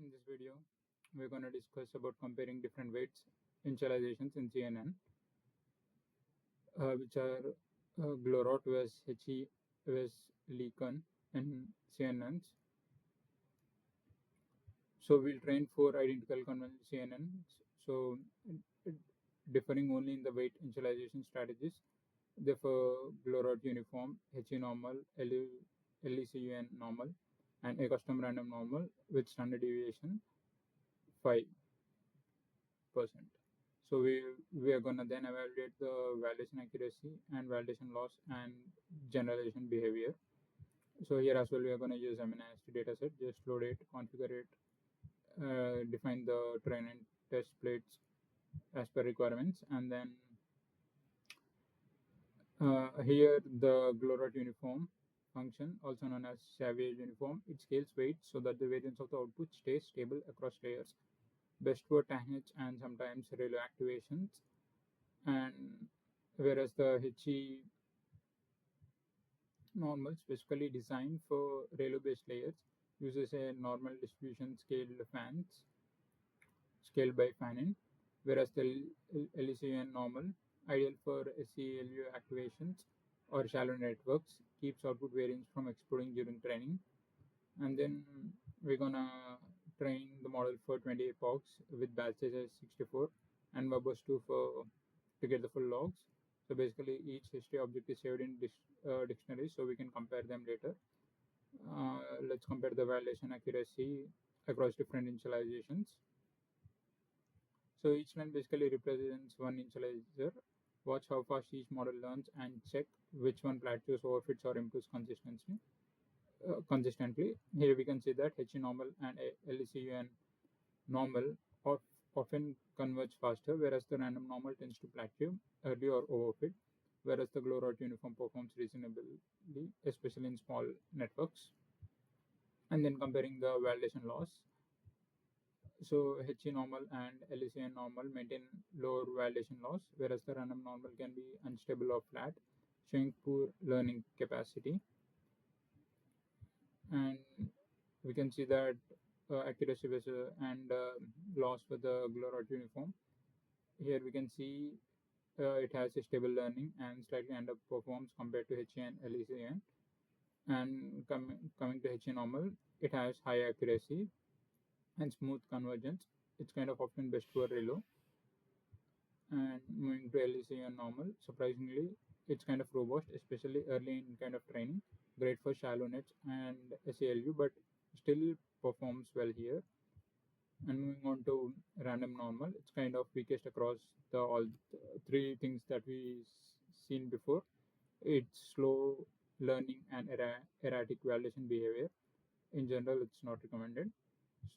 In this video, we're going to discuss about comparing different weights initializations in CNN, which are Glorot vs He vs Leacon and CNNs. So we'll train 4 identical conventional CNNs, so differing only in the weight initialization strategies. Therefore, Glorot uniform, He normal, LECUN normal, and a custom random normal with standard deviation 5%. So we are gonna then evaluate the validation accuracy and validation loss and generalization behavior. So here as well we are gonna use MNIST dataset. Just load it, configure it, define the train and test plates as per requirements, and then here the Glorot uniform function, also known as Savage uniform, it scales weight so that the variance of the output stays stable across layers. Best for tanh and sometimes ReLU activations, and whereas the He normal, specifically designed for ReLU based layers, uses a normal distribution scaled by fan-in, whereas the LECUN normal, ideal for SCLU activations or shallow networks, keeps output variance from exploding during training. And then we're gonna train the model for 20 epochs with batch size as 64 and verbose 2 to get the full logs. So basically each history object is saved in dictionaries, so we can compare them later. Let's compare the validation accuracy across different initializations. So each line basically represents one initializer. Watch how fast each model learns and check which one plateaus, overfits, or improves consistently. Here we can see that He normal and LECUN normal often converge faster, whereas the random normal tends to plateau early or overfit, whereas the Glorot uniform performs reasonably, especially in small networks. And then comparing the validation loss. So He normal and LECUN normal maintain lower validation loss, whereas the random normal can be unstable or flat, showing poor learning capacity. And we can see that accuracy and loss for the Glorot uniform. Here we can see it has a stable learning and slightly underperforms compared to He and LECUN. And coming to He normal, it has high accuracy and smooth convergence. It's kind of often best for ReLU. And moving to LECUN normal, surprisingly, it's kind of robust, especially early in kind of training. Great for shallow nets and SALU, but still performs well here. And moving on to random normal, it's kind of weakest across all three things that we seen before. It's slow learning and erratic validation behavior. In general, it's not recommended.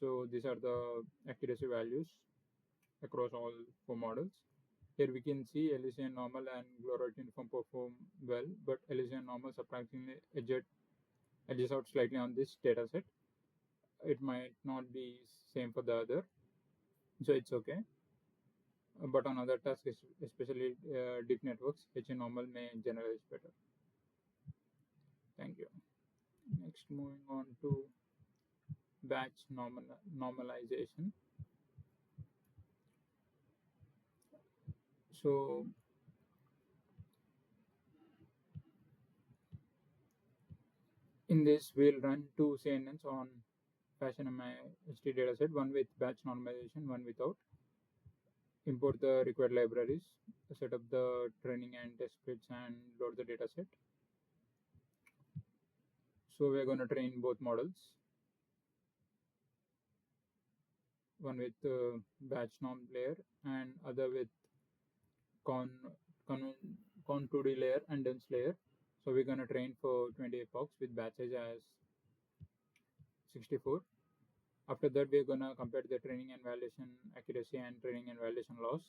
So these are the accuracy values across all 4 models. Here we can see LECUN normal and Glorot uniform perform well, but LECUN normal surprisingly edges out slightly on this dataset. It might not be same for the other, so it's okay. But on other tasks, especially deep networks, He normal may generalize better. Thank you. Next, moving on to batch normalization. So in this, we'll run 2 CNNs on FashionMI-HT dataset, one with batch normalization, one without. Import the required libraries, set up the training and test scripts, and load the dataset. So we're going to train both models, one with batch norm layer and other with con 2D layer and dense layer. So we're going to train for 20 epochs with batch size as 64. After that, we're going to compare the training and validation accuracy and training and validation loss.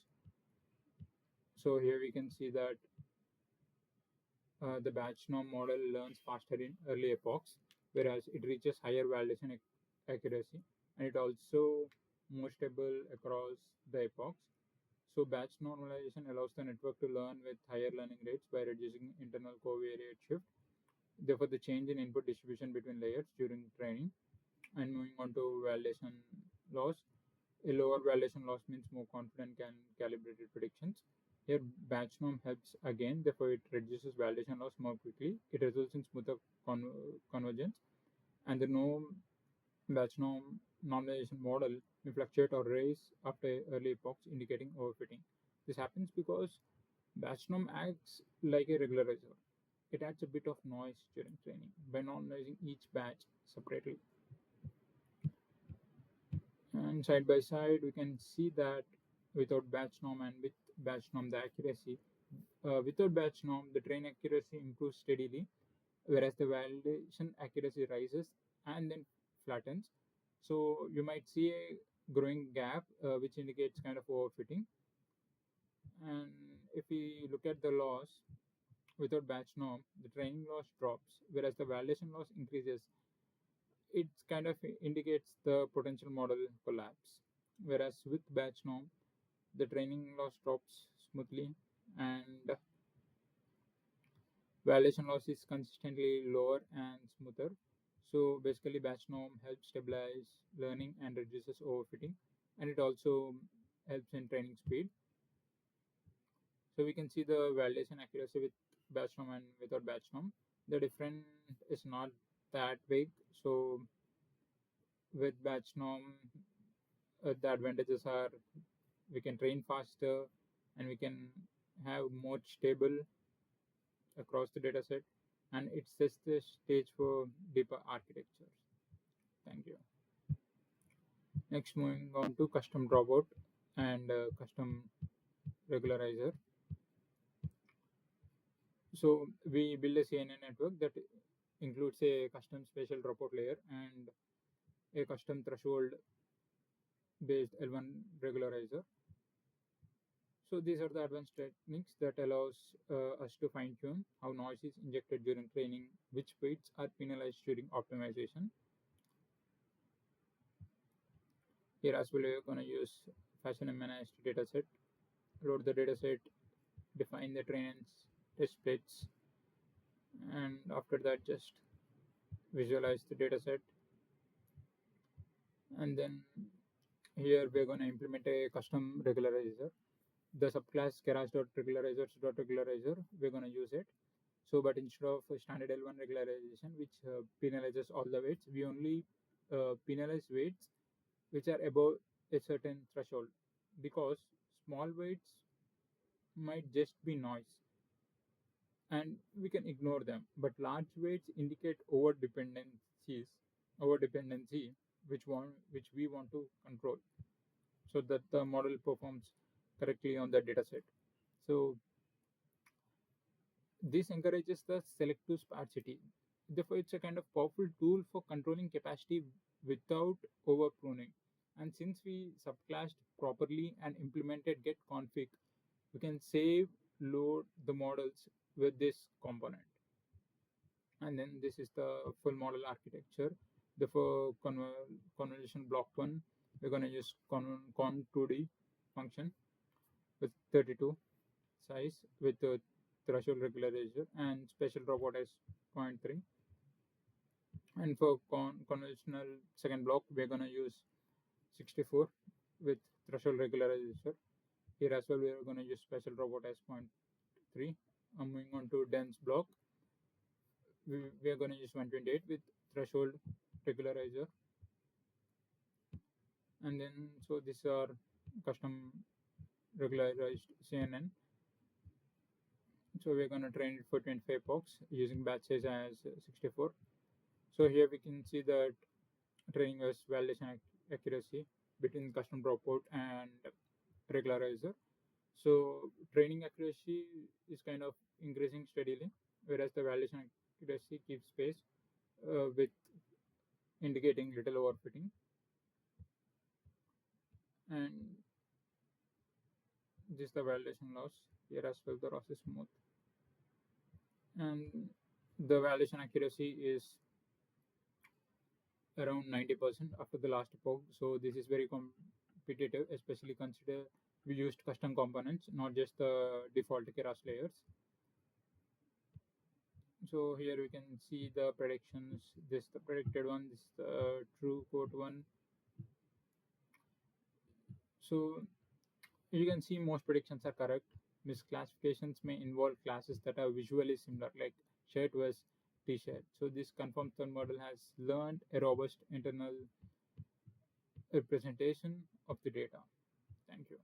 So here we can see that the batch norm model learns faster in early epochs, whereas it reaches higher validation accuracy, and it also more stable across the epochs. So batch normalization allows the network to learn with higher learning rates by reducing internal covariate shift. Therefore, the change in input distribution between layers during training. And moving on to validation loss, a lower validation loss means more confident and calibrated predictions. Here, batch norm helps again, therefore, it reduces validation loss more quickly. It results in smoother convergence, and the norm batch norm normalization model may fluctuate or raise after early epochs, indicating overfitting. This happens because batch norm acts like a regularizer. It adds a bit of noise during training by normalizing each batch separately. And side by side, we can see that without batch norm and with batch norm, the accuracy. Without batch norm, the train accuracy improves steadily, whereas the validation accuracy rises and then flattens. So you might see a growing gap, which indicates kind of overfitting. And if we look at the loss without batch norm, the training loss drops, whereas the validation loss increases. It kind of indicates the potential model collapse. Whereas with batch norm, the training loss drops smoothly and validation loss is consistently lower and smoother. So basically, batch norm helps stabilize learning and reduces overfitting, and it also helps in training speed. So we can see the validation accuracy with batch norm and without batch norm. The difference is not that big. So with batch norm, the advantages are we can train faster and we can have more stable across the dataset, and it sets the stage for deeper architectures. Thank you. Next, moving on to custom dropout and custom regularizer. So we build a CNN network that includes a custom spatial dropout layer and a custom threshold based L1 regularizer. So these are the advanced techniques that allows us to fine tune how noise is injected during training, which weights are penalized during optimization. Here as well, we're going to use fashion managed dataset, load the dataset, define the trains, test splits, and after that just visualize the dataset. And then here we're going to implement a custom regularizer. The subclass keras.regularizers.regularizer, we're going to use it. So, but instead of standard L1 regularization, which penalizes all the weights, we only penalize weights which are above a certain threshold, because small weights might just be noise and we can ignore them, but large weights indicate over dependency, which we want to control so that the model performs correctly on the dataset. So this encourages the selective sparsity. Therefore, it's a kind of powerful tool for controlling capacity without over pruning. And since we subclassed properly and implemented get config, we can save load the models with this component. And then this is the full model architecture. The for convolution block one, we're going to use con2d function with 32 size with the threshold regularizer and spatial robot as 0.3. And for conventional second block, we're going to use 64 with threshold regularizer. Here as well, we're going to use spatial robot as 0.3. Moving on to dense block, we are going to use 128 with threshold regularizer. And then, so these are custom regularized CNN. So we're going to train it for 25 epochs using batch size as 64. So here we can see that training was validation accuracy between custom dropout and regularizer. So training accuracy is kind of increasing steadily, whereas the validation accuracy keeps pace with indicating little overfitting. And this is the validation loss. Here as well, the loss is smooth. And the validation accuracy is around 90% after the last epoch. So this is very competitive, especially consider we used custom components, not just the default Keras layers. So here we can see the predictions. This the predicted one, this the true quote one. So you can see most predictions are correct. Misclassifications may involve classes that are visually similar, like shirt was t-shirt. So this confirms the model has learned a robust internal representation of the data. Thank you.